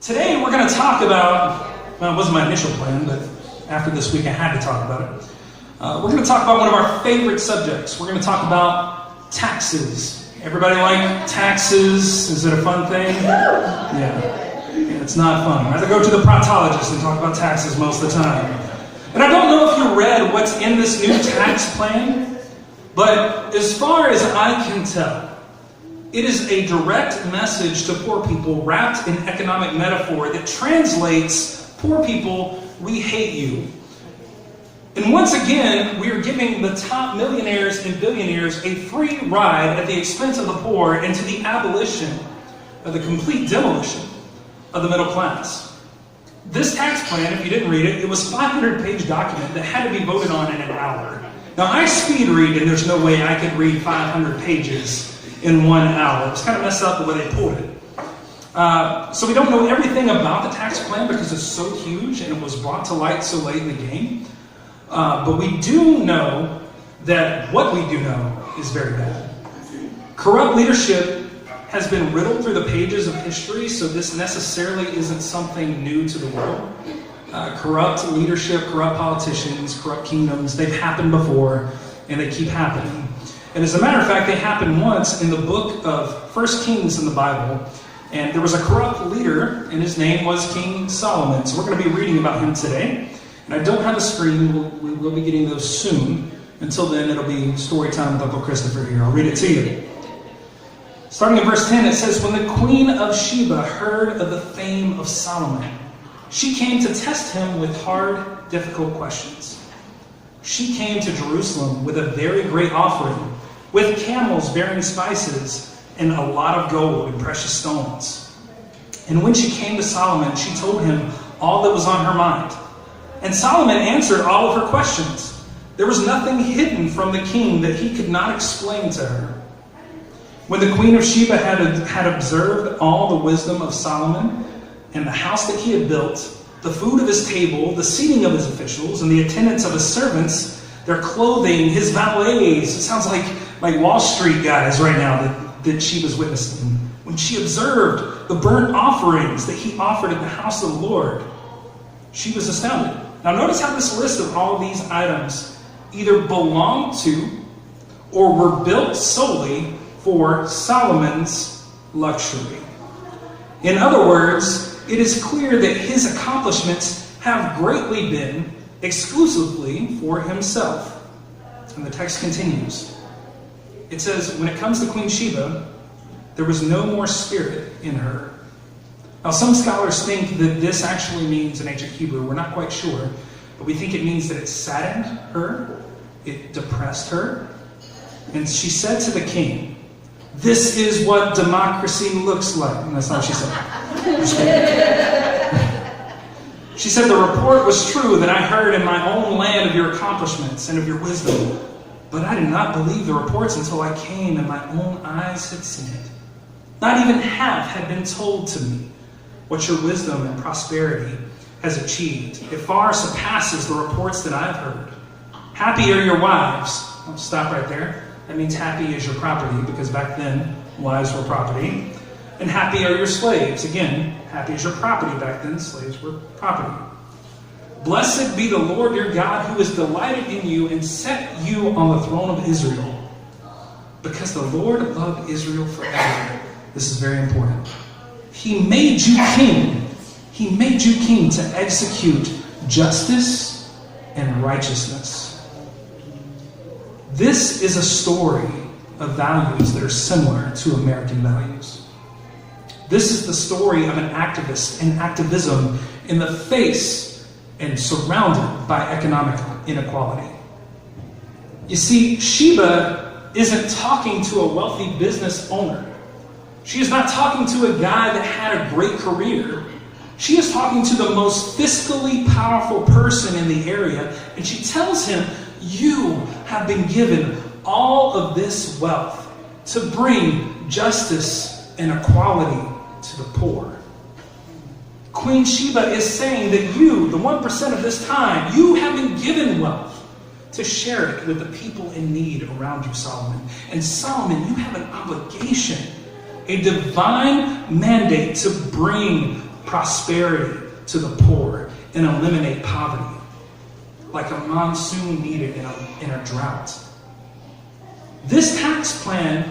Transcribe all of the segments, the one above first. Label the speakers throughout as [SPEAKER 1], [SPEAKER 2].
[SPEAKER 1] Today we're going to talk about, well, it wasn't my initial plan, but after this week I had to talk about it. We're going to talk about one of our favorite subjects. We're going to talk about taxes. Everybody like taxes? Is it a fun thing? Yeah, it's not fun. I have to go to the proctologist and talk about taxes most of the time. And I don't know if you read what's in this new tax plan, but as far as I can tell, it is a direct message to poor people wrapped in economic metaphor that translates, poor people, we hate you. And once again, we are giving the top millionaires and billionaires a free ride at the expense of the poor and to the abolition, or the complete demolition of the middle class. This tax plan, if you didn't read it, it was a 500-page document that had to be voted on in an hour. Now, I speed read, and there's no way I could read 500 pages in 1 hour. It was kind of messed up the way they pulled it. So we don't know everything about the tax plan because it's so huge and it was brought to light so late in the game. But we do know that what we do know is very bad. Corrupt leadership has been riddled through the pages of history, so this necessarily isn't something new to the world. Corrupt leadership, corrupt politicians, corrupt kingdoms, they've happened before and they keep happening. And as a matter of fact, they happened once in the book of 1 Kings in the Bible. And there was a corrupt leader, and his name was King Solomon. So we're going to be reading about him today. And I don't have a screen. We will be getting those soon. Until then, it'll be story time with Uncle Christopher here. I'll read it to you. Starting in verse 10, it says, "When the queen of Sheba heard of the fame of Solomon, she came to test him with hard, difficult questions. She came to Jerusalem with a very great offering, with camels bearing spices and a lot of gold and precious stones. And when she came to Solomon, she told him all that was on her mind. And Solomon answered all of her questions. There was nothing hidden from the king that he could not explain to her. When the queen of Sheba had observed all the wisdom of Solomon and the house that he had built, the food of his table, the seating of his officials, and the attendance of his servants, their clothing, his valets," it sounds like Wall Street guys right now that she was witnessing. "When she observed the burnt offerings that he offered in the house of the Lord, she was astounded." Now notice how this list of all of these items either belonged to or were built solely for Solomon's luxury. In other words, it is clear that his accomplishments have greatly been exclusively for himself. And the text continues. It says, "When it comes to Queen Sheba, there was no more spirit in her." Now, some scholars think that this actually means in ancient Hebrew, we're not quite sure, but we think it means that it saddened her, it depressed her, and she said to the king, "This is what democracy looks like." And that's not what she said. Just kidding. She said, "The report was true that I heard in my own land of your accomplishments and of your wisdom. But I did not believe the reports until I came and my own eyes had seen it. Not even half had been told to me what your wisdom and prosperity has achieved. It far surpasses the reports that I've heard. Happy are your wives." I'll stop right there. That means happy is your property, because back then wives were property. "And happy are your slaves." Again, happy is your property. Back then slaves were property. "Blessed be the Lord your God, who has delighted in you and set you on the throne of Israel. Because the Lord loved Israel forever." This is very important. "He made you king. He made you king to execute justice and righteousness." This is a story of values that are similar to American values. This is the story of an activist and activism in the face and surrounded by economic inequality. You see, Sheba isn't talking to a wealthy business owner. She is not talking to a guy that had a great career. She is talking to the most fiscally powerful person in the area, and she tells him, "You have been given all of this wealth to bring justice and equality to the poor." Queen Sheba is saying that you, the 1% of this time, you have been given wealth to share it with the people in need around you, Solomon. And Solomon, you have an obligation, a divine mandate to bring prosperity to the poor and eliminate poverty, like a monsoon needed in a drought. This tax plan,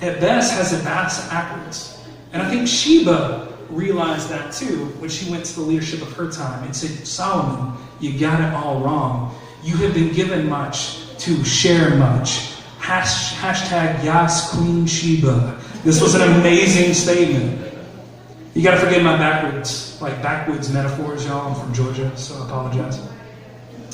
[SPEAKER 1] at best, has it backwards. And I think Sheba realized that too when she went to the leadership of her time and said, Solomon, you got it all wrong. You have been given much to share much. Hashtag Yas Queen Sheba. This was an amazing statement. You got to forgive my backwoods metaphors, y'all. I'm from Georgia, so I apologize.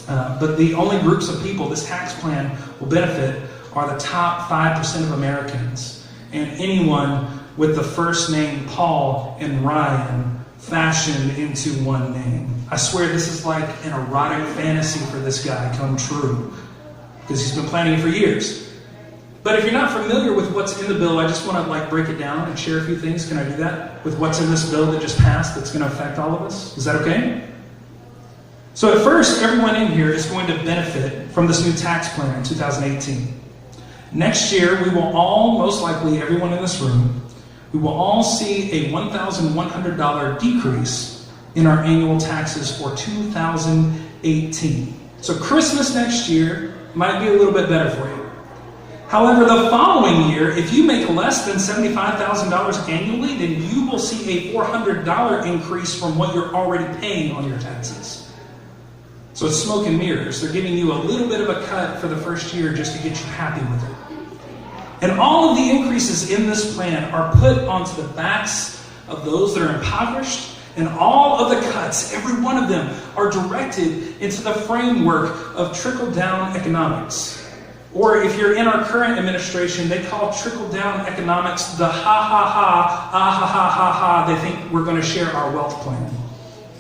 [SPEAKER 1] But the only groups of people this tax plan will benefit are the top 5% of Americans and anyone with the first name Paul and Ryan fashioned into one name. I swear this is like an erotic fantasy for this guy come true, because he's been planning it for years. But if you're not familiar with what's in the bill, I just want to break it down and share a few things. Can I do that? With what's in this bill that just passed that's going to affect all of us? Is that okay? So at first, everyone in here is going to benefit from this new tax plan in 2018. Next year, we will all, most likely everyone in this room, we will all see a $1,100 decrease in our annual taxes for 2018. So Christmas next year might be a little bit better for you. However, the following year, if you make less than $75,000 annually, then you will see a $400 increase from what you're already paying on your taxes. So it's smoke and mirrors. They're giving you a little bit of a cut for the first year just to get you happy with it. And all of the increases in this plan are put onto the backs of those that are impoverished, and all of the cuts, every one of them, are directed into the framework of trickle-down economics. Or if you're in our current administration, they call trickle-down economics the ha-ha-ha. They think we're going to share our wealth plan.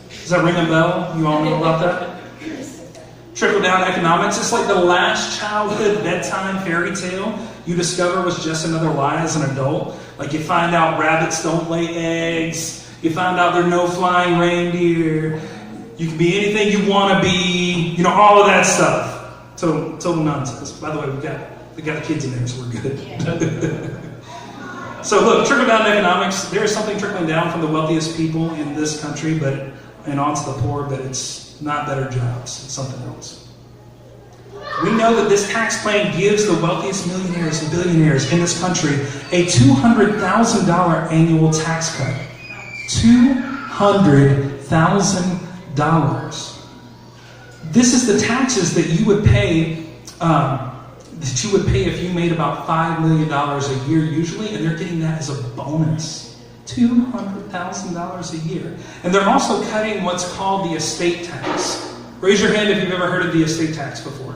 [SPEAKER 1] Does that ring a bell? You all know about that? Trickle-down economics, it's like the last childhood bedtime fairy tale you discover was just another lie as an adult. Like you find out rabbits don't lay eggs. You find out there are no flying reindeer. You can be anything you want to be. You know, all of that stuff. Total nonsense. By the way, we got the kids in there, so we're good. So look, trickle-down economics, there is something trickling down from the wealthiest people in this country and onto the poor, but it's not better jobs. It's something else. We know that this tax plan gives the wealthiest millionaires and billionaires in this country a $200,000 annual tax cut. $200,000. This is the taxes that you would pay if you made about $5 million a year usually, and they're getting that as a bonus. $200,000 a year. And they're also cutting what's called the estate tax. Raise your hand if you've ever heard of the estate tax before.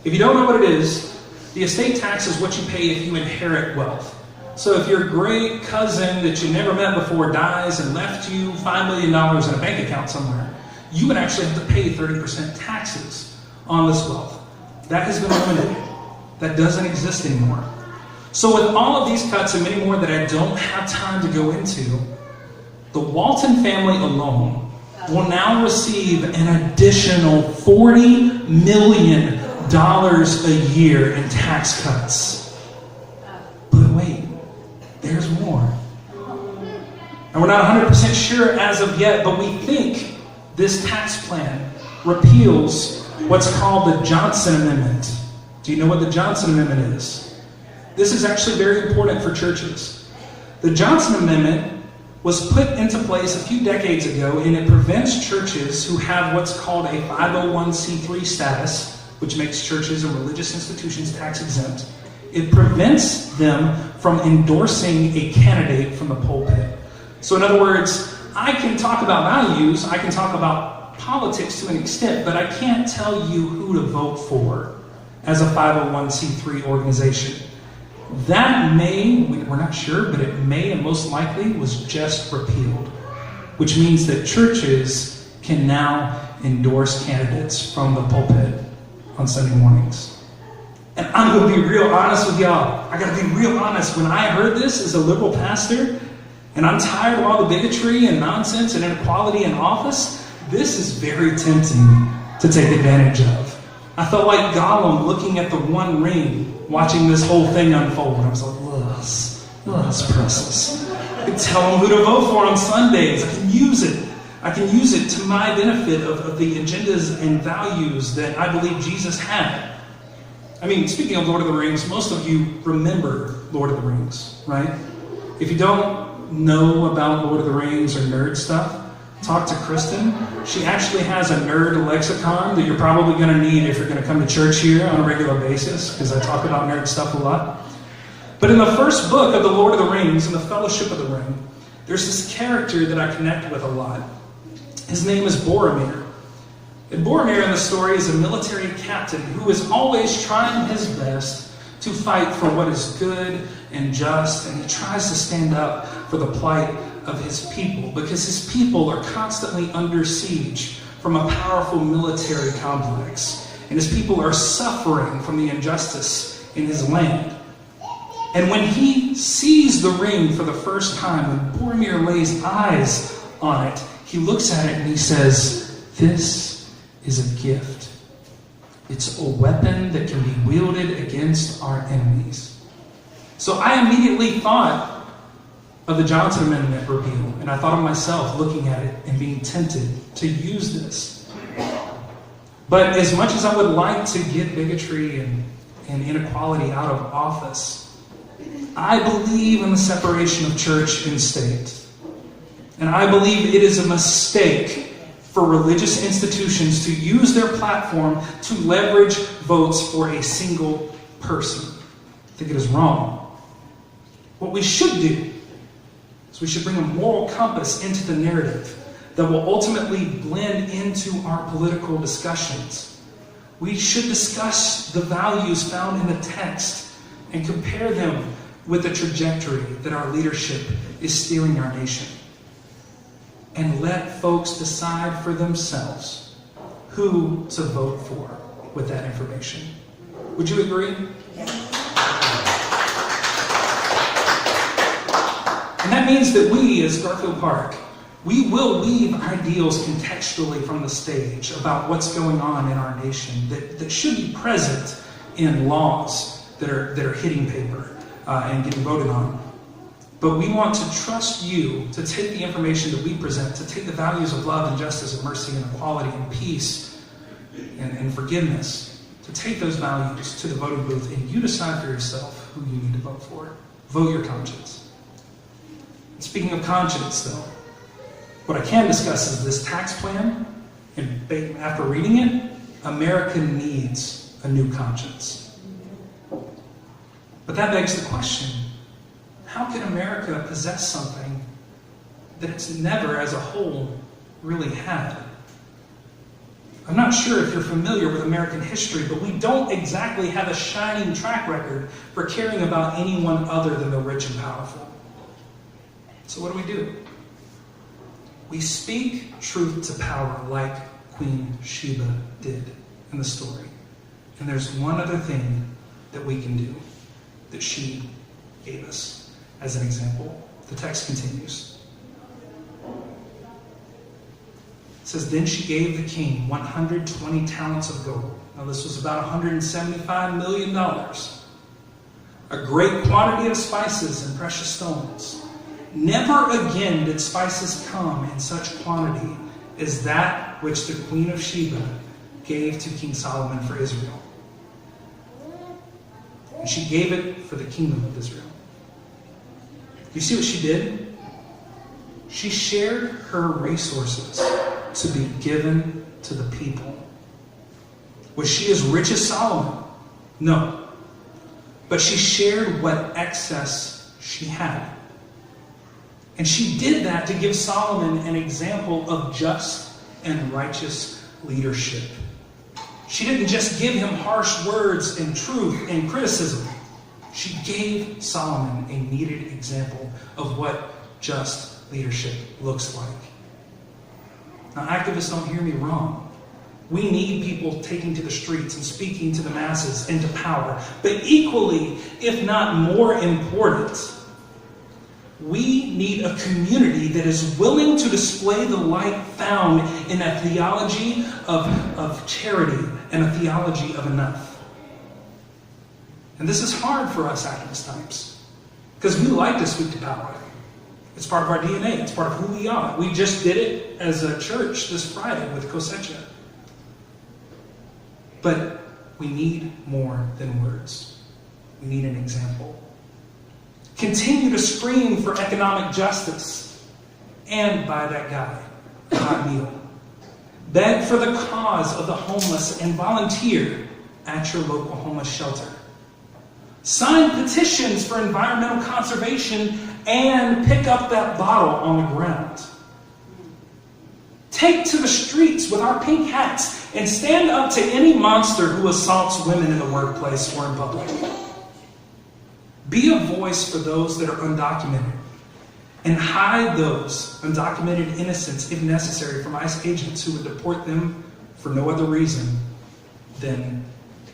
[SPEAKER 1] If you don't know what it is, the estate tax is what you pay if you inherit wealth. So if your great cousin that you never met before dies and left you $5 million in a bank account somewhere, you would actually have to pay 30% taxes on this wealth. That has been eliminated. That doesn't exist anymore. So with all of these cuts and many more that I don't have time to go into, the Walton family alone will now receive an additional $40 million a year in tax cuts. But wait, there's more. And we're not 100% sure as of yet, but we think this tax plan repeals what's called the Johnson Amendment. Do you know what the Johnson Amendment is? This is actually very important for churches. The Johnson Amendment was put into place a few decades ago, and it prevents churches who have what's called a 501c3 status, which makes churches and religious institutions tax exempt. It prevents them from endorsing a candidate from the pulpit. So in other words, I can talk about values, I can talk about politics to an extent, but I can't tell you who to vote for as a 501c3 organization. That may, we're not sure, but it may and most likely was just repealed, which means that churches can now endorse candidates from the pulpit on Sunday mornings. And I'm going to be real honest with y'all. I got to be real honest. When I heard this as a liberal pastor, and I'm tired of all the bigotry and nonsense and inequality in office, this is very tempting to take advantage of. I felt like Gollum looking at the One Ring, watching this whole thing unfold. I was like, let's press this. can tell them who to vote for on Sundays. I can use it. I can use it to my benefit of the agendas and values that I believe Jesus had. I mean, speaking of Lord of the Rings, most of you remember Lord of the Rings, right? If you don't know about Lord of the Rings or nerd stuff, talk to Kristen. She actually has a nerd lexicon that you're probably going to need if you're going to come to church here on a regular basis, because I talk about nerd stuff a lot. But in the first book of the Lord of the Rings, in the Fellowship of the Ring, there's this character that I connect with a lot. His name is Boromir. And Boromir in the story is a military captain who is always trying his best to fight for what is good and just, and he tries to stand up for the plight of his people, because his people are constantly under siege from a powerful military complex, and his people are suffering from the injustice in his land. And when he sees the ring for the first time, when Boromir lays eyes on it, he looks at it and he says, "This is a gift. It's a weapon that can be wielded against our enemies." So I immediately thought of the Johnson Amendment repeal, and I thought of myself looking at it and being tempted to use this. But as much as I would like to get bigotry and inequality out of office, I believe in the separation of church and state. And I believe it is a mistake for religious institutions to use their platform to leverage votes for a single person. I think it is wrong. What we should do is we should bring a moral compass into the narrative that will ultimately blend into our political discussions. We should discuss the values found in the text and compare them with the trajectory that our leadership is steering our nation. And let folks decide for themselves who to vote for with that information. Would you agree?
[SPEAKER 2] Yes.
[SPEAKER 1] And that means that we, as Garfield Park, we will weave ideals contextually from the stage about what's going on in our nation that should be present in laws that are hitting paper and getting voted on. But we want to trust you to take the information that we present, to take the values of love and justice and mercy and equality and peace and forgiveness, to take those values to the voting booth, and you decide for yourself who you need to vote for. Vote your conscience. And speaking of conscience, though, what I can discuss is this tax plan, and after reading it, America needs a new conscience. But that begs the question, how can America possess something that it's never as a whole really had? I'm not sure if you're familiar with American history, but we don't exactly have a shining track record for caring about anyone other than the rich and powerful. So what do? We speak truth to power like Queen Sheba did in the story. And there's one other thing that we can do that she gave us as an example. The text continues. It says, "Then she gave the king 120 talents of gold." Now this was about $175 million. A great quantity of spices and precious stones. Never again did spices come in such quantity as that which the Queen of Sheba gave to King Solomon for Israel. And she gave it for the kingdom of Israel. You see what she did? She shared her resources to be given to the people. Was she as rich as Solomon? No. But she shared what excess she had. And she did that to give Solomon an example of just and righteous leadership. She didn't just give him harsh words and truth and criticism. She gave Solomon a needed example of what just leadership looks like. Now, activists, don't hear me wrong. We need people taking to the streets and speaking to the masses and to power. But equally, if not more important, we need a community that is willing to display the light found in a theology of charity and a theology of enough. And this is hard for us activist types, because we like to speak to power. It's part of our DNA. It's part of who we are. We just did it as a church this Friday with Cosecha. But we need more than words. We need an example. Continue to scream for economic justice and buy that guy a hot meal. Beg for the cause of the homeless and volunteer at your local homeless shelter. Sign petitions for environmental conservation and pick up that bottle on the ground. Take to the streets with our pink hats and stand up to any monster who assaults women in the workplace or in public. Be a voice for those that are undocumented and hide those undocumented innocents, if necessary, from ICE agents who would deport them for no other reason than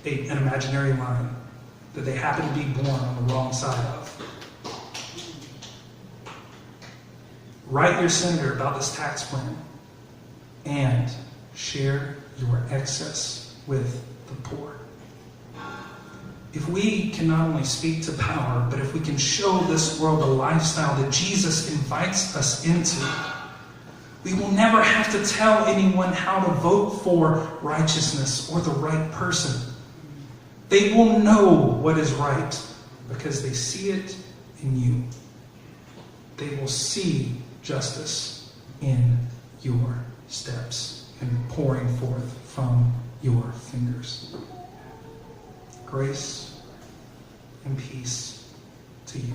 [SPEAKER 1] an imaginary line that they happen to be born on the wrong side of. Write your senator about this tax plan and share your excess with the poor. If we can not only speak to power, but if we can show this world a lifestyle that Jesus invites us into, we will never have to tell anyone how to vote for righteousness or the right person. They will know what is right because they see it in you. They will see justice in your steps and pouring forth from your fingers. Grace and peace to you.